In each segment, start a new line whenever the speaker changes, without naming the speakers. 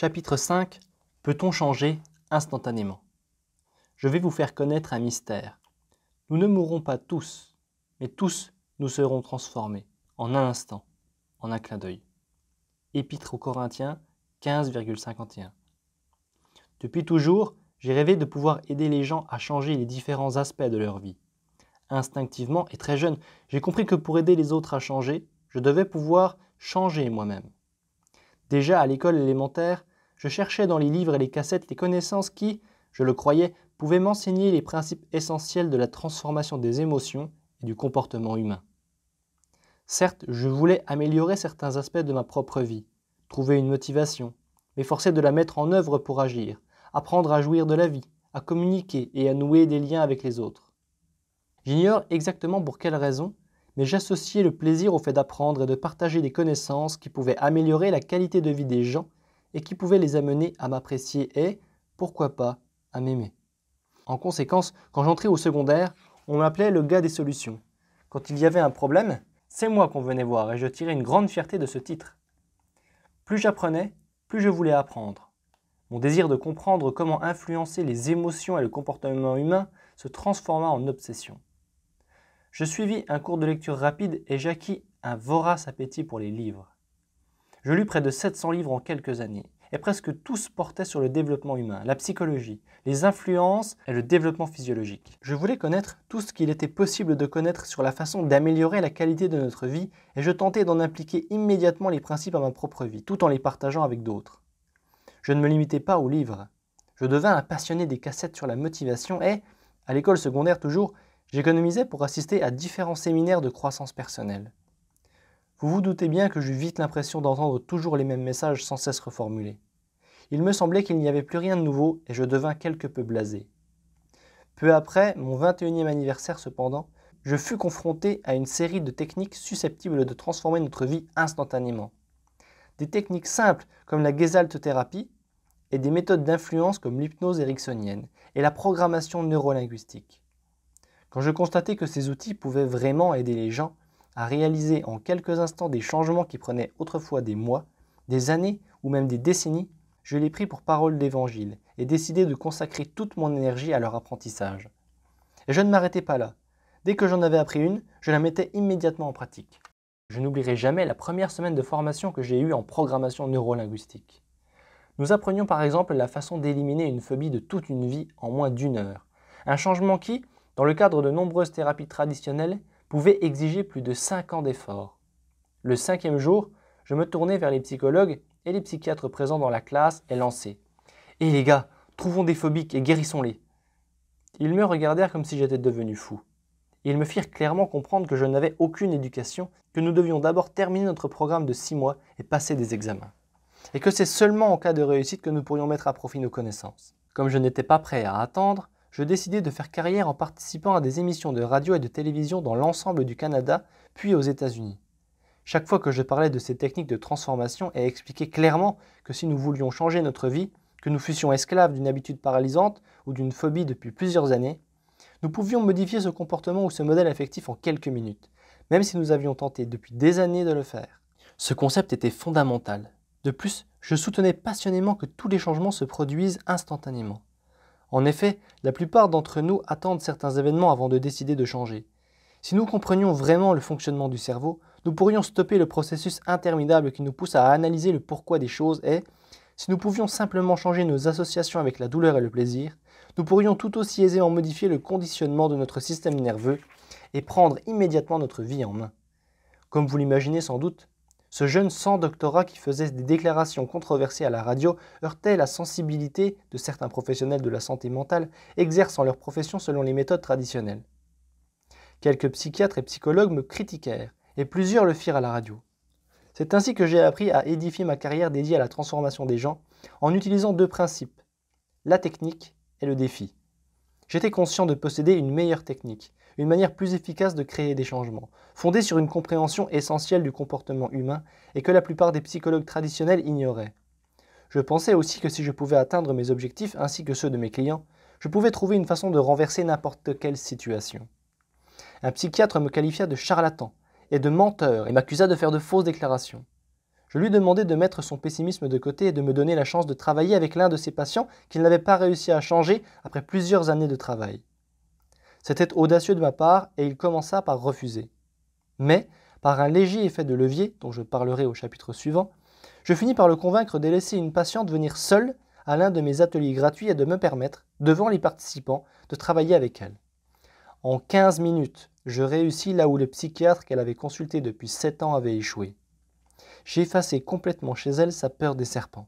Chapitre 5. Peut-on changer instantanément? Je vais vous faire connaître un mystère. Nous ne mourrons pas tous, mais tous nous serons transformés en un instant, en un clin d'œil. Épître aux Corinthiens 15,51. Depuis toujours, j'ai rêvé de pouvoir aider les gens à changer les différents aspects de leur vie. Instinctivement et très jeune, j'ai compris que pour aider les autres à changer, je devais pouvoir changer moi-même. Déjà à l'école élémentaire, je cherchais dans les livres et les cassettes les connaissances qui, je le croyais, pouvaient m'enseigner les principes essentiels de la transformation des émotions et du comportement humain. Certes, je voulais améliorer certains aspects de ma propre vie, trouver une motivation, m'efforcer de la mettre en œuvre pour agir, apprendre à jouir de la vie, à communiquer et à nouer des liens avec les autres. J'ignore exactement pour quelle raison, mais j'associais le plaisir au fait d'apprendre et de partager des connaissances qui pouvaient améliorer la qualité de vie des gens et qui pouvaient les amener à m'apprécier et, pourquoi pas, à m'aimer. En conséquence, quand j'entrais au secondaire, on m'appelait le gars des solutions. Quand il y avait un problème, c'est moi qu'on venait voir et je tirais une grande fierté de ce titre. Plus j'apprenais, plus je voulais apprendre. Mon désir de comprendre comment influencer les émotions et le comportement humain se transforma en obsession. Je suivis un cours de lecture rapide et j'acquis un vorace appétit pour les livres. Je lus près de 700 livres en quelques années, et presque tous portaient sur le développement humain, la psychologie, les influences et le développement physiologique. Je voulais connaître tout ce qu'il était possible de connaître sur la façon d'améliorer la qualité de notre vie, et je tentais d'en appliquer immédiatement les principes à ma propre vie, tout en les partageant avec d'autres. Je ne me limitais pas aux livres. Je devins un passionné des cassettes sur la motivation et, à l'école secondaire toujours, j'économisais pour assister à différents séminaires de croissance personnelle. Vous vous doutez bien que j'eus vite l'impression d'entendre toujours les mêmes messages sans cesse reformulés. Il me semblait qu'il n'y avait plus rien de nouveau et je devins quelque peu blasé. Peu après, mon 21e anniversaire cependant, je fus confronté à une série de techniques susceptibles de transformer notre vie instantanément. Des techniques simples comme la Gestalt-thérapie et des méthodes d'influence comme l'hypnose ericksonienne et la programmation neurolinguistique. Quand je constatais que ces outils pouvaient vraiment aider les gens à réaliser en quelques instants des changements qui prenaient autrefois des mois, des années ou même des décennies, je les pris pour parole d'évangile et décidai de consacrer toute mon énergie à leur apprentissage. Et je ne m'arrêtais pas là. Dès que j'en avais appris une, je la mettais immédiatement en pratique. Je n'oublierai jamais la première semaine de formation que j'ai eue en programmation neurolinguistique. Nous apprenions par exemple la façon d'éliminer une phobie de toute une vie en moins d'1 heure. Un changement qui, dans le cadre de nombreuses thérapies traditionnelles, pouvait exiger plus de 5 ans d'efforts. Le 5e jour, je me tournai vers les psychologues et les psychiatres présents dans la classe et lançai « Hé les gars, trouvons des phobiques et guérissons-les !» Ils me regardèrent comme si j'étais devenu fou. Ils me firent clairement comprendre que je n'avais aucune éducation, que nous devions d'abord terminer notre programme de 6 mois et passer des examens. Et que c'est seulement en cas de réussite que nous pourrions mettre à profit nos connaissances. Comme je n'étais pas prêt à attendre, je décidai de faire carrière en participant à des émissions de radio et de télévision dans l'ensemble du Canada, puis aux États-Unis. Chaque fois que je parlais de ces techniques de transformation et expliquais clairement que si nous voulions changer notre vie, que nous fussions esclaves d'une habitude paralysante ou d'une phobie depuis plusieurs années, nous pouvions modifier ce comportement ou ce modèle affectif en quelques minutes, même si nous avions tenté depuis des années de le faire. Ce concept était fondamental. De plus, je soutenais passionnément que tous les changements se produisent instantanément. En effet, la plupart d'entre nous attendent certains événements avant de décider de changer. Si nous comprenions vraiment le fonctionnement du cerveau, nous pourrions stopper le processus interminable qui nous pousse à analyser le pourquoi des choses et, si nous pouvions simplement changer nos associations avec la douleur et le plaisir, nous pourrions tout aussi aisément modifier le conditionnement de notre système nerveux et prendre immédiatement notre vie en main. Comme vous l'imaginez sans doute, ce jeune sans doctorat qui faisait des déclarations controversées à la radio heurtait la sensibilité de certains professionnels de la santé mentale exerçant leur profession selon les méthodes traditionnelles. Quelques psychiatres et psychologues me critiquèrent et plusieurs le firent à la radio. C'est ainsi que j'ai appris à édifier ma carrière dédiée à la transformation des gens en utilisant 2 principes, la technique et le défi. J'étais conscient de posséder une meilleure technique, une manière plus efficace de créer des changements, fondée sur une compréhension essentielle du comportement humain et que la plupart des psychologues traditionnels ignoraient. Je pensais aussi que si je pouvais atteindre mes objectifs ainsi que ceux de mes clients, je pouvais trouver une façon de renverser n'importe quelle situation. Un psychiatre me qualifia de charlatan et de menteur et m'accusa de faire de fausses déclarations. Je lui demandais de mettre son pessimisme de côté et de me donner la chance de travailler avec l'un de ses patients qu'il n'avait pas réussi à changer après plusieurs années de travail. C'était audacieux de ma part et il commença par refuser. Mais, par un léger effet de levier, dont je parlerai au chapitre suivant, je finis par le convaincre de laisser une patiente venir seule à l'un de mes ateliers gratuits et de me permettre, devant les participants, de travailler avec elle. En 15 minutes, je réussis là où le psychiatre qu'elle avait consulté depuis 7 ans avait échoué. J'ai effacé complètement chez elle sa peur des serpents.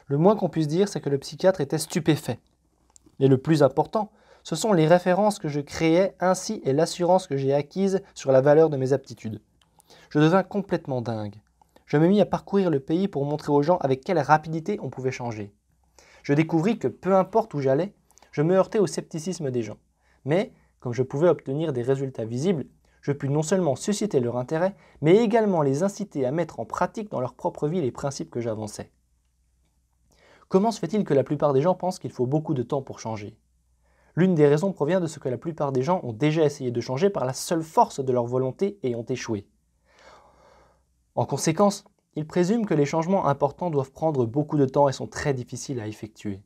Le moins qu'on puisse dire, c'est que le psychiatre était stupéfait. Et le plus important, ce sont les références que je créais ainsi et l'assurance que j'ai acquise sur la valeur de mes aptitudes. Je devins complètement dingue. Je me mis à parcourir le pays pour montrer aux gens avec quelle rapidité on pouvait changer. Je découvris que peu importe où j'allais, je me heurtais au scepticisme des gens. Mais, comme je pouvais obtenir des résultats visibles, je pus non seulement susciter leur intérêt, mais également les inciter à mettre en pratique dans leur propre vie les principes que j'avançais. Comment se fait-il que la plupart des gens pensent qu'il faut beaucoup de temps pour changer ? L'une des raisons provient de ce que la plupart des gens ont déjà essayé de changer par la seule force de leur volonté et ont échoué. En conséquence, ils présument que les changements importants doivent prendre beaucoup de temps et sont très difficiles à effectuer.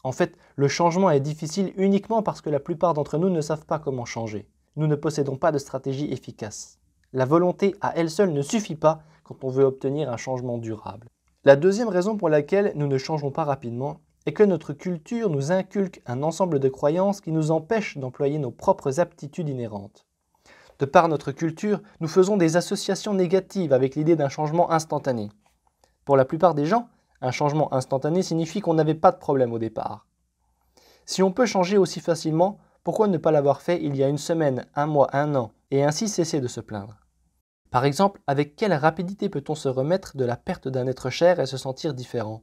En fait, le changement est difficile uniquement parce que la plupart d'entre nous ne savent pas comment changer. Nous ne possédons pas de stratégie efficace. La volonté à elle seule ne suffit pas quand on veut obtenir un changement durable. La deuxième raison pour laquelle nous ne changeons pas rapidement est que notre culture nous inculque un ensemble de croyances qui nous empêchent d'employer nos propres aptitudes inhérentes. De par notre culture, nous faisons des associations négatives avec l'idée d'un changement instantané. Pour la plupart des gens, un changement instantané signifie qu'on n'avait pas de problème au départ. Si on peut changer aussi facilement, pourquoi ne pas l'avoir fait il y a une semaine, un mois, un an, et ainsi cesser de se plaindre ? Par exemple, avec quelle rapidité peut-on se remettre de la perte d'un être cher et se sentir différent ?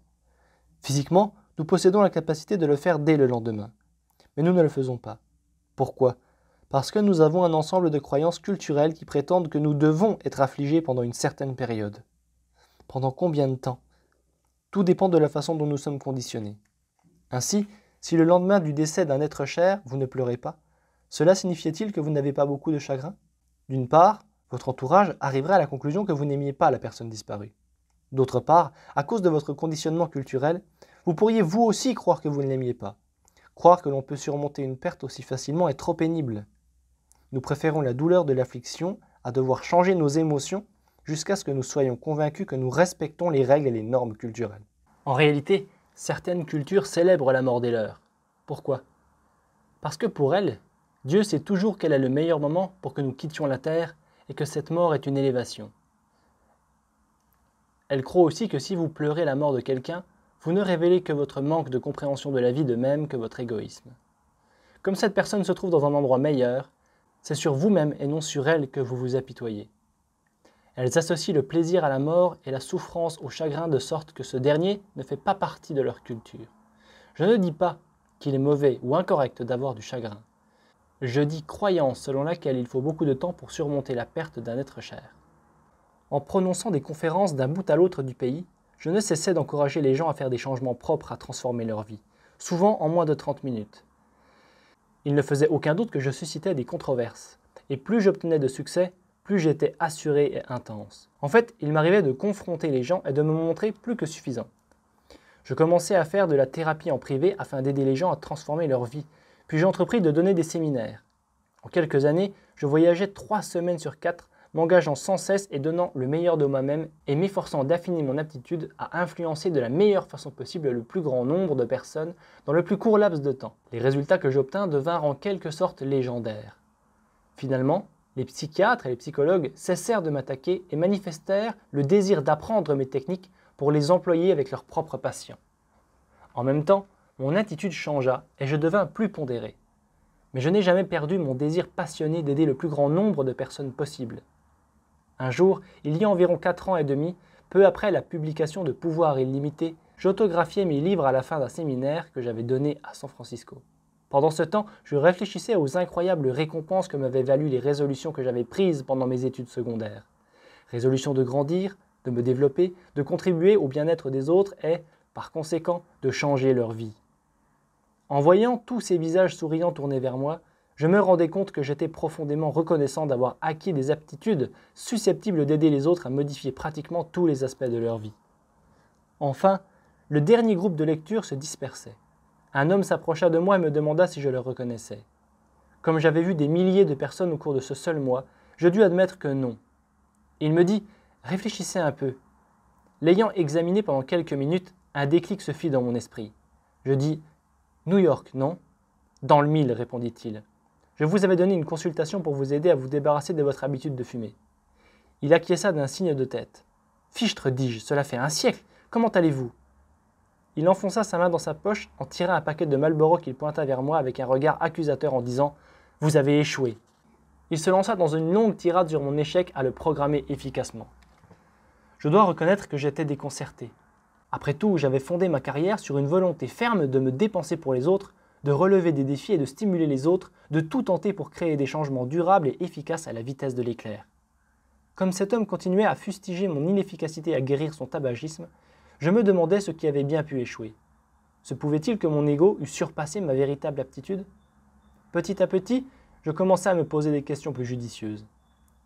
Physiquement, nous possédons la capacité de le faire dès le lendemain. Mais nous ne le faisons pas. Pourquoi ? Parce que nous avons un ensemble de croyances culturelles qui prétendent que nous devons être affligés pendant une certaine période. Pendant combien de temps ? Tout dépend de la façon dont nous sommes conditionnés. Ainsi, si le lendemain du décès d'un être cher, vous ne pleurez pas, cela signifiait-il que vous n'avez pas beaucoup de chagrin ? D'une part, votre entourage arriverait à la conclusion que vous n'aimiez pas la personne disparue. D'autre part, à cause de votre conditionnement culturel, vous pourriez vous aussi croire que vous ne l'aimiez pas. Croire que l'on peut surmonter une perte aussi facilement est trop pénible. Nous préférons la douleur de l'affliction à devoir changer nos émotions jusqu'à ce que nous soyons convaincus que nous respectons les règles et les normes culturelles. En réalité, certaines cultures célèbrent la mort des leurs. Pourquoi ? Parce que pour elles, Dieu sait toujours quel est le meilleur moment pour que nous quittions la terre et que cette mort est une élévation. Elles croient aussi que si vous pleurez la mort de quelqu'un, vous ne révélez que votre manque de compréhension de la vie de même que votre égoïsme. Comme cette personne se trouve dans un endroit meilleur, c'est sur vous-même et non sur elle que vous vous apitoyez. Elles associent le plaisir à la mort et la souffrance au chagrin de sorte que ce dernier ne fait pas partie de leur culture. Je ne dis pas qu'il est mauvais ou incorrect d'avoir du chagrin. Je dis croyance selon laquelle il faut beaucoup de temps pour surmonter la perte d'un être cher. En prononçant des conférences d'un bout à l'autre du pays, je ne cessais d'encourager les gens à faire des changements propres à transformer leur vie, souvent en moins de 30 minutes. Il ne faisait aucun doute que je suscitais des controverses, et plus j'obtenais de succès, plus j'étais assuré et intense. En fait, il m'arrivait de confronter les gens et de me montrer plus que suffisant. Je commençais à faire de la thérapie en privé afin d'aider les gens à transformer leur vie, puis j'ai entrepris de donner des séminaires. En quelques années, je voyageais 3 semaines sur 4, m'engageant sans cesse et donnant le meilleur de moi-même et m'efforçant d'affiner mon aptitude à influencer de la meilleure façon possible le plus grand nombre de personnes dans le plus court laps de temps. Les résultats que j'obtins devinrent en quelque sorte légendaires. Finalement, les psychiatres et les psychologues cessèrent de m'attaquer et manifestèrent le désir d'apprendre mes techniques pour les employer avec leurs propres patients. En même temps, mon attitude changea et je devins plus pondéré. Mais je n'ai jamais perdu mon désir passionné d'aider le plus grand nombre de personnes possible. Un jour, il y a environ 4 ans et demi, peu après la publication de Pouvoir illimité, j'autographiais mes livres à la fin d'un séminaire que j'avais donné à San Francisco. Pendant ce temps, je réfléchissais aux incroyables récompenses que m'avaient valu les résolutions que j'avais prises pendant mes études secondaires. Résolution de grandir, de me développer, de contribuer au bien-être des autres et, par conséquent, de changer leur vie. En voyant tous ces visages souriants tournés vers moi, Je me rendais compte que j'étais profondément reconnaissant d'avoir acquis des aptitudes susceptibles d'aider les autres à modifier pratiquement tous les aspects de leur vie. Enfin, le dernier groupe de lecture se dispersait. Un homme s'approcha de moi et me demanda si je le reconnaissais. Comme j'avais vu des milliers de personnes au cours de ce seul mois, je dus admettre que non. Il me dit « Réfléchissez un peu ». L'ayant examiné pendant quelques minutes, un déclic se fit dans mon esprit. Je dis « New York, non ?»« Dans le mille », répondit-il. « Je vous avais donné une consultation pour vous aider à vous débarrasser de votre habitude de fumer. » Il acquiesça d'un signe de tête. « Fichtre, dis-je, cela fait un siècle. Comment allez-vous » Il enfonça sa main dans sa poche, en tira un paquet de Marlboro qu'il pointa vers moi avec un regard accusateur en disant « Vous avez échoué ». Il se lança dans une longue tirade sur mon échec à le programmer efficacement. Je dois reconnaître que j'étais déconcerté. Après tout, j'avais fondé ma carrière sur une volonté ferme de me dépenser pour les autres, de relever des défis et de stimuler les autres, de tout tenter pour créer des changements durables et efficaces à la vitesse de l'éclair. Comme cet homme continuait à fustiger mon inefficacité à guérir son tabagisme, je me demandais ce qui avait bien pu échouer. Se pouvait-il que mon ego eût surpassé ma véritable aptitude ? Petit à petit, je commençais à me poser des questions plus judicieuses.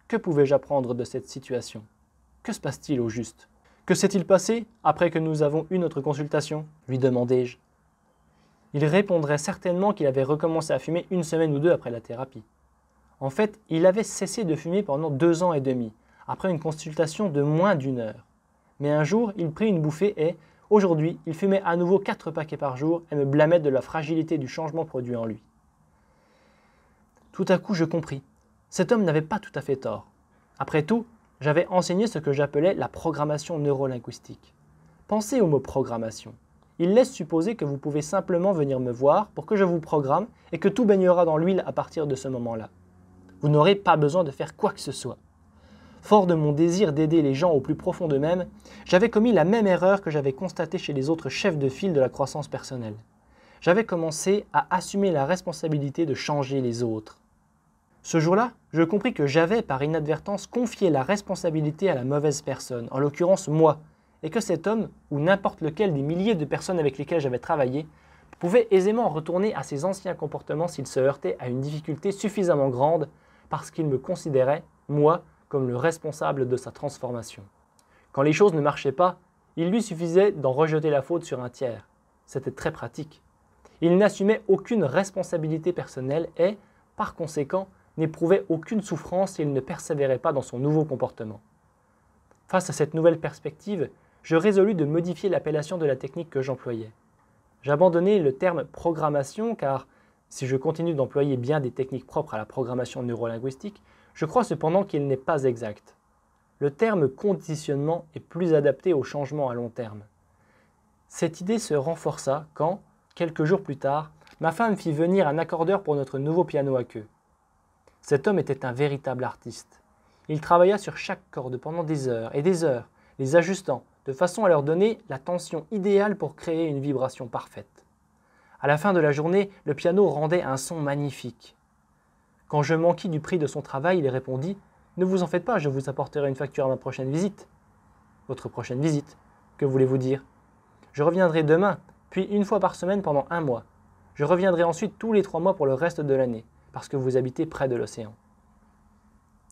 Que pouvais-je apprendre de cette situation ? Que se passe-t-il au juste ? Que s'est-il passé après que nous avons eu notre consultation ? Lui demandai-je. Il répondrait certainement qu'il avait recommencé à fumer une semaine ou deux après la thérapie. En fait, il avait cessé de fumer pendant 2 ans et demi, après une consultation de moins d'1 heure. Mais un jour, il prit une bouffée et, aujourd'hui, il fumait à nouveau 4 paquets par jour et me blâmait de la fragilité du changement produit en lui. Tout à coup, je compris. Cet homme n'avait pas tout à fait tort. Après tout, j'avais enseigné ce que j'appelais la programmation neurolinguistique. Pensez au mot programmation. Il laisse supposer que vous pouvez simplement venir me voir pour que je vous programme et que tout baignera dans l'huile à partir de ce moment-là. Vous n'aurez pas besoin de faire quoi que ce soit. Fort de mon désir d'aider les gens au plus profond d'eux-mêmes, j'avais commis la même erreur que j'avais constatée chez les autres chefs de file de la croissance personnelle. J'avais commencé à assumer la responsabilité de changer les autres. Ce jour-là, je compris que j'avais, par inadvertance, confié la responsabilité à la mauvaise personne, en l'occurrence moi, et que cet homme, ou n'importe lequel des milliers de personnes avec lesquelles j'avais travaillé, pouvait aisément retourner à ses anciens comportements s'il se heurtait à une difficulté suffisamment grande parce qu'il me considérait, moi, comme le responsable de sa transformation. Quand les choses ne marchaient pas, il lui suffisait d'en rejeter la faute sur un tiers. C'était très pratique. Il n'assumait aucune responsabilité personnelle et, par conséquent, n'éprouvait aucune souffrance s'il ne persévérait pas dans son nouveau comportement. Face à cette nouvelle perspective, je résolus de modifier l'appellation de la technique que j'employais. J'abandonnai le terme programmation car, si je continue d'employer bien des techniques propres à la programmation neurolinguistique, je crois cependant qu'il n'est pas exact. Le terme conditionnement est plus adapté au changement à long terme. Cette idée se renforça quand, quelques jours plus tard, ma femme fit venir un accordeur pour notre nouveau piano à queue. Cet homme était un véritable artiste. Il travailla sur chaque corde pendant des heures et des heures, les ajustant de façon à leur donner la tension idéale pour créer une vibration parfaite. À la fin de la journée, le piano rendait un son magnifique. Quand je m'enquis du prix de son travail, il répondit « Ne vous en faites pas, je vous apporterai une facture à ma prochaine visite. » « Votre prochaine visite, que voulez-vous dire ? Je reviendrai demain, puis une fois par semaine pendant 1 mois. Je reviendrai ensuite tous les 3 mois pour le reste de l'année, parce que vous habitez près de l'océan. »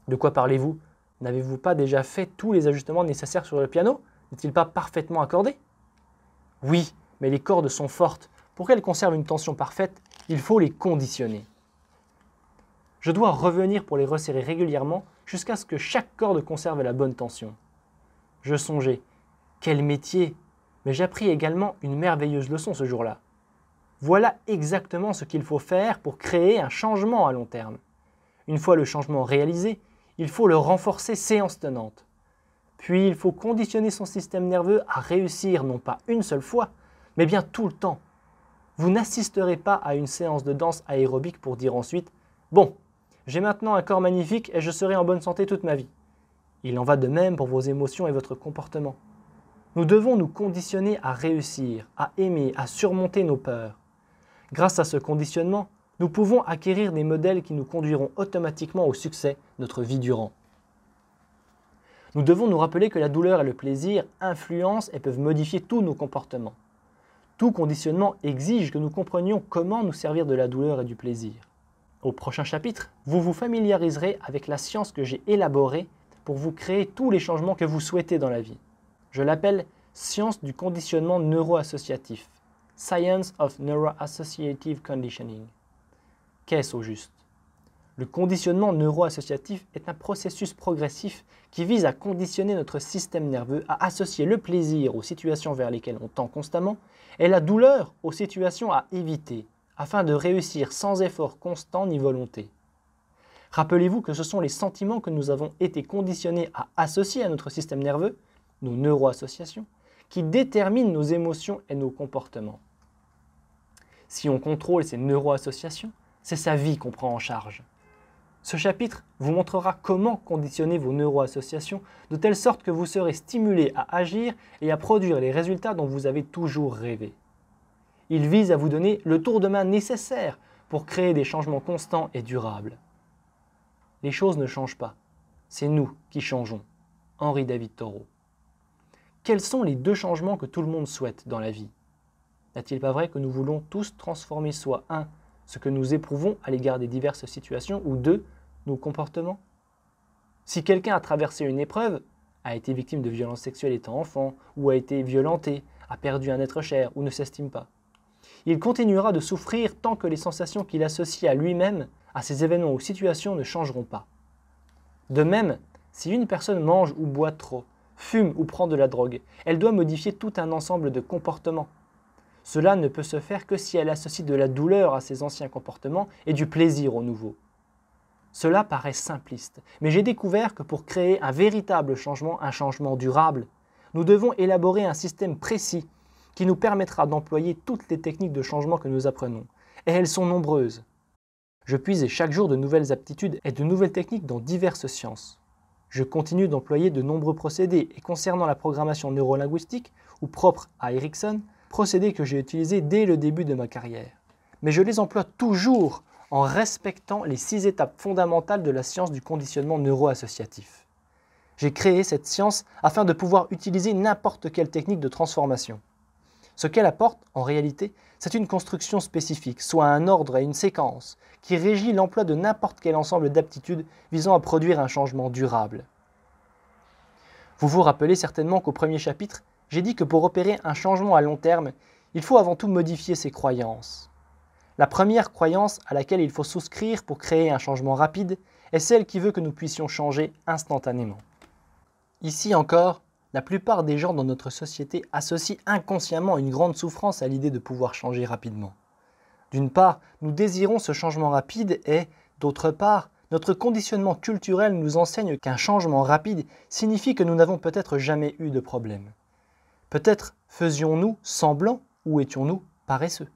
De quoi parlez-vous ? N'avez-vous pas déjà fait tous les ajustements nécessaires sur le piano ? N'est-il pas parfaitement accordé ? Oui, mais les cordes sont fortes. Pour qu'elles conservent une tension parfaite, il faut les conditionner. Je dois revenir pour les resserrer régulièrement jusqu'à ce que chaque corde conserve la bonne tension. Je songeais, quel métier ! Mais j'appris également une merveilleuse leçon ce jour-là. Voilà exactement ce qu'il faut faire pour créer un changement à long terme. Une fois le changement réalisé, il faut le renforcer séance tenante. Puis il faut conditionner son système nerveux à réussir non pas une seule fois, mais bien tout le temps. Vous n'assisterez pas à une séance de danse aérobique pour dire ensuite « Bon, j'ai maintenant un corps magnifique et je serai en bonne santé toute ma vie ». Il en va de même pour vos émotions et votre comportement. Nous devons nous conditionner à réussir, à aimer, à surmonter nos peurs. Grâce à ce conditionnement, nous pouvons acquérir des modèles qui nous conduiront automatiquement au succès notre vie durant. Nous devons nous rappeler que la douleur et le plaisir influencent et peuvent modifier tous nos comportements. Tout conditionnement exige que nous comprenions comment nous servir de la douleur et du plaisir. Au prochain chapitre, vous vous familiariserez avec la science que j'ai élaborée pour vous créer tous les changements que vous souhaitez dans la vie. Je l'appelle science du conditionnement neuroassociatif, Science of Neuroassociative Conditioning. Qu'est-ce au juste? Le conditionnement neuroassociatif est un processus progressif qui vise à conditionner notre système nerveux à associer le plaisir aux situations vers lesquelles on tend constamment et la douleur aux situations à éviter, afin de réussir sans effort constant ni volonté. Rappelez-vous que ce sont les sentiments que nous avons été conditionnés à associer à notre système nerveux, nos neuroassociations, qui déterminent nos émotions et nos comportements. Si on contrôle ces neuroassociations, c'est sa vie qu'on prend en charge. Ce chapitre vous montrera comment conditionner vos neuroassociations de telle sorte que vous serez stimulé à agir et à produire les résultats dont vous avez toujours rêvé. Il vise à vous donner le tour de main nécessaire pour créer des changements constants et durables. Les choses ne changent pas, c'est nous qui changeons. Henri David Thoreau. Quels sont les 2 changements que tout le monde souhaite dans la vie? N'est-il pas vrai que nous voulons tous transformer soit 1, ce que nous éprouvons à l'égard des diverses situations, ou 2, nos comportements? Si quelqu'un a traversé une épreuve, a été victime de violences sexuelles étant enfant, ou a été violenté, a perdu un être cher, ou ne s'estime pas, il continuera de souffrir tant que les sensations qu'il associe à lui-même, à ces événements ou situations ne changeront pas. De même, si une personne mange ou boit trop, fume ou prend de la drogue, elle doit modifier tout un ensemble de comportements. Cela ne peut se faire que si elle associe de la douleur à ses anciens comportements et du plaisir aux nouveaux. Cela paraît simpliste, mais j'ai découvert que pour créer un véritable changement, un changement durable, nous devons élaborer un système précis qui nous permettra d'employer toutes les techniques de changement que nous apprenons. Et elles sont nombreuses. Je puise chaque jour de nouvelles aptitudes et de nouvelles techniques dans diverses sciences. Je continue d'employer de nombreux procédés et concernant la programmation neurolinguistique, ou propre à Erickson, procédés que j'ai utilisés dès le début de ma carrière. Mais je les emploie toujours en respectant les 6 étapes fondamentales de la science du conditionnement neuroassociatif. J'ai créé cette science afin de pouvoir utiliser n'importe quelle technique de transformation. Ce qu'elle apporte, en réalité, c'est une construction spécifique, soit un ordre et une séquence, qui régit l'emploi de n'importe quel ensemble d'aptitudes visant à produire un changement durable. Vous vous rappelez certainement qu'au premier chapitre, j'ai dit que pour opérer un changement à long terme, il faut avant tout modifier ses croyances. La première croyance à laquelle il faut souscrire pour créer un changement rapide est celle qui veut que nous puissions changer instantanément. Ici encore, la plupart des gens dans notre société associent inconsciemment une grande souffrance à l'idée de pouvoir changer rapidement. D'une part, nous désirons ce changement rapide et, d'autre part, notre conditionnement culturel nous enseigne qu'un changement rapide signifie que nous n'avons peut-être jamais eu de problème. Peut-être faisions-nous semblant ou étions-nous paresseux.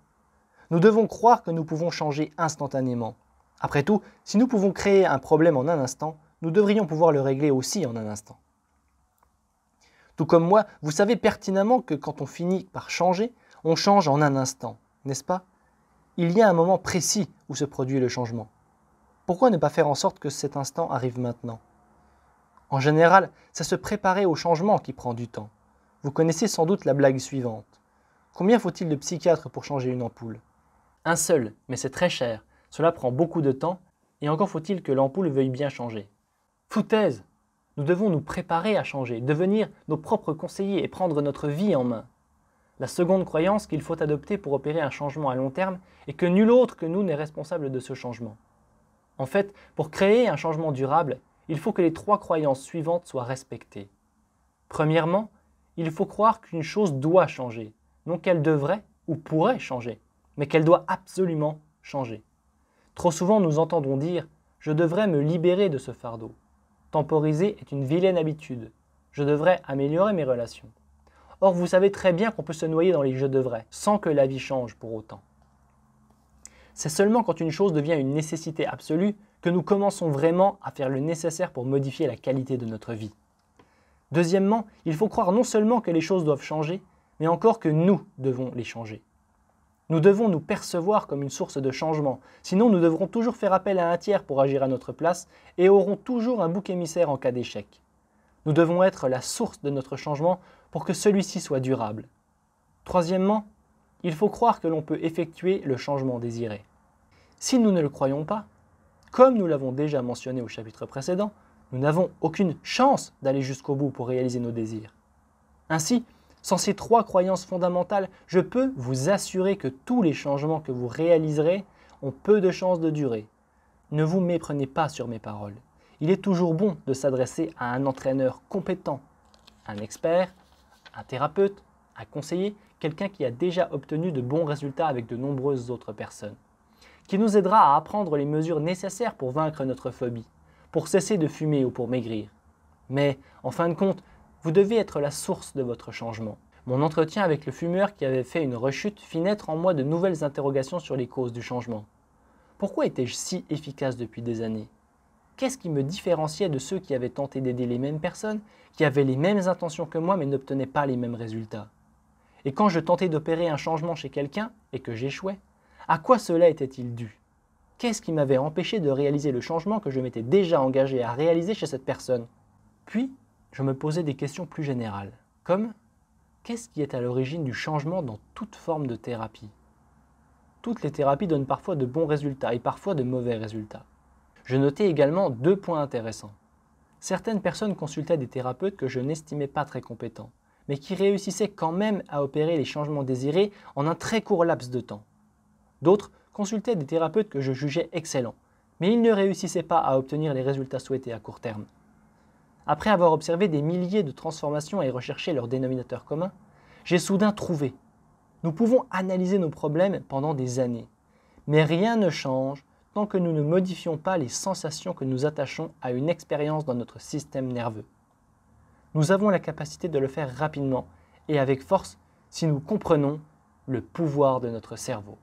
Nous devons croire que nous pouvons changer instantanément. Après tout, si nous pouvons créer un problème en un instant, nous devrions pouvoir le régler aussi en un instant. Tout comme moi, vous savez pertinemment que quand on finit par changer, on change en un instant, n'est-ce pas? Il y a un moment précis où se produit le changement. Pourquoi ne pas faire en sorte que cet instant arrive maintenant? En général, c'est se préparer au changement qui prend du temps. Vous connaissez sans doute la blague suivante. Combien faut-il de psychiatres pour changer une ampoule? Un seul, mais c'est très cher. Cela prend beaucoup de temps, et encore faut-il que l'ampoule veuille bien changer. Foutaise! Nous devons nous préparer à changer, devenir nos propres conseillers et prendre notre vie en main. La seconde croyance qu'il faut adopter pour opérer un changement à long terme est que nul autre que nous n'est responsable de ce changement. En fait, pour créer un changement durable, il faut que les 3 croyances suivantes soient respectées. Premièrement, il faut croire qu'une chose doit changer, non qu'elle devrait ou pourrait changer, mais qu'elle doit absolument changer. Trop souvent, nous entendons dire « je devrais me libérer de ce fardeau ». Temporiser est une vilaine habitude. Je devrais améliorer mes relations. Or, vous savez très bien qu'on peut se noyer dans les « je devrais » sans que la vie change pour autant. C'est seulement quand une chose devient une nécessité absolue que nous commençons vraiment à faire le nécessaire pour modifier la qualité de notre vie. Deuxièmement, il faut croire non seulement que les choses doivent changer, mais encore que nous devons les changer. Nous devons nous percevoir comme une source de changement, sinon nous devrons toujours faire appel à un tiers pour agir à notre place et aurons toujours un bouc émissaire en cas d'échec. Nous devons être la source de notre changement pour que celui-ci soit durable. Troisièmement, il faut croire que l'on peut effectuer le changement désiré. Si nous ne le croyons pas, Comme nous l'avons déjà mentionné au chapitre précédent, nous n'avons aucune chance d'aller jusqu'au bout pour réaliser nos désirs. Ainsi, sans ces 3 croyances fondamentales, je peux vous assurer que tous les changements que vous réaliserez ont peu de chances de durer. Ne vous méprenez pas sur mes paroles. Il est toujours bon de s'adresser à un entraîneur compétent, un expert, un thérapeute, un conseiller, quelqu'un qui a déjà obtenu de bons résultats avec de nombreuses autres personnes, qui nous aidera à apprendre les mesures nécessaires pour vaincre notre phobie, pour cesser de fumer ou pour maigrir. Mais, en fin de compte, vous devez être la source de votre changement. Mon entretien avec le fumeur qui avait fait une rechute fit naître en moi de nouvelles interrogations sur les causes du changement. Pourquoi étais-je si efficace depuis des années ? Qu'est-ce qui me différenciait de ceux qui avaient tenté d'aider les mêmes personnes, qui avaient les mêmes intentions que moi mais n'obtenaient pas les mêmes résultats ? Et quand je tentais d'opérer un changement chez quelqu'un et que j'échouais, à quoi cela était-il dû ? Qu'est-ce qui m'avait empêché de réaliser le changement que je m'étais déjà engagé à réaliser chez cette personne ? Puis, je me posais des questions plus générales, comme qu'est-ce qui est à l'origine du changement dans toute forme de thérapie ? Toutes les thérapies donnent parfois de bons résultats et parfois de mauvais résultats. Je notais également 2 points intéressants. Certaines personnes consultaient des thérapeutes que je n'estimais pas très compétents, mais qui réussissaient quand même à opérer les changements désirés en un très court laps de temps. D'autres consultaient des thérapeutes que je jugeais excellents, mais ils ne réussissaient pas à obtenir les résultats souhaités à court terme. Après avoir observé des milliers de transformations et recherché leur dénominateur commun, j'ai soudain trouvé. Nous pouvons analyser nos problèmes pendant des années, mais rien ne change tant que nous ne modifions pas les sensations que nous attachons à une expérience dans notre système nerveux. Nous avons la capacité de le faire rapidement et avec force si nous comprenons le pouvoir de notre cerveau.